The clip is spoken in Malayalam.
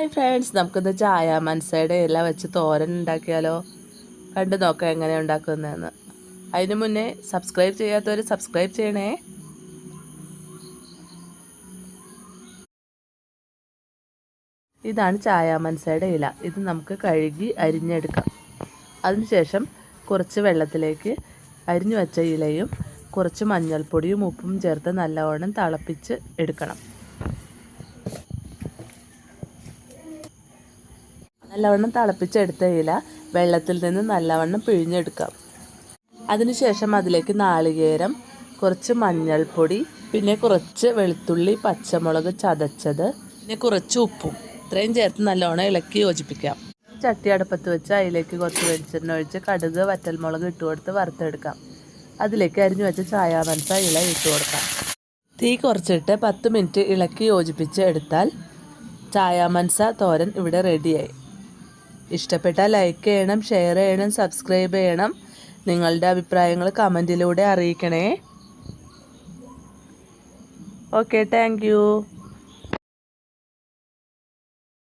ഹായ് ഫ്രണ്ട്സ്, നമുക്കിന്ന് ചായ മനസ്സയുടെ ഇല വെച്ച് തോരൻ ഉണ്ടാക്കിയാലോ? കണ്ടു നോക്കാം എങ്ങനെ ഉണ്ടാക്കുന്നതെന്ന്. അതിന് മുന്നേ സബ്സ്ക്രൈബ് ചെയ്യാത്തവർ സബ്സ്ക്രൈബ് ചെയ്യണേ. ഇതാണ് ചായ മനസ്സയുടെ ഇല. ഇത് നമുക്ക് കഴുകി അരിഞ്ഞെടുക്കാം. അതിനുശേഷം കുറച്ച് വെള്ളത്തിലേക്ക് അരിഞ്ഞു വെച്ച ഇലയും കുറച്ച് മഞ്ഞൾപ്പൊടിയും ഉപ്പും ചേർത്ത് നല്ലവണ്ണം തിളപ്പിച്ച് എടുക്കണം. നല്ലവണ്ണം തിളപ്പിച്ചെടുത്ത ഇല വെള്ളത്തിൽ നിന്ന് നല്ലവണ്ണം പിഴിഞ്ഞെടുക്കാം. അതിനുശേഷം അതിലേക്ക് നാളികേരം, കുറച്ച് മഞ്ഞൾപ്പൊടി, പിന്നെ കുറച്ച് വെളുത്തുള്ളി, പച്ചമുളക് ചതച്ചത്, പിന്നെ കുറച്ച് ഉപ്പും ഇത്രയും ചേർത്ത് നല്ലവണ്ണം ഇളക്കി യോജിപ്പിക്കാം. ചട്ടി അടുപ്പത്ത് വെച്ച് അതിലേക്ക് കുറച്ച് വെളിച്ചെണ്ണ ഒഴിച്ച് കടുക്, വറ്റൽമുളക് ഇട്ട് കൊടുത്ത് വറുത്തെടുക്കാം. അതിലേക്ക് അരിഞ്ഞു വെച്ച ചായ മനസ്സ ഇല ഇട്ട് കൊടുക്കാം. തീ കുറച്ചിട്ട് 10 മിനിറ്റ് ഇളക്കി യോജിപ്പിച്ച് എടുത്താൽ ചായ മനസ്സ തോരൻ ഇവിടെ റെഡിയായി. ഇഷ്ടപ്പെട്ടാൽ ലൈക്ക് ചെയ്യണം, ഷെയർ ചെയ്യണം, സബ്സ്ക്രൈബ് ചെയ്യണം. നിങ്ങളുടെ അഭിപ്രായങ്ങൾ കമൻറ്റിലൂടെ അറിയിക്കണേ. Okay, thank you.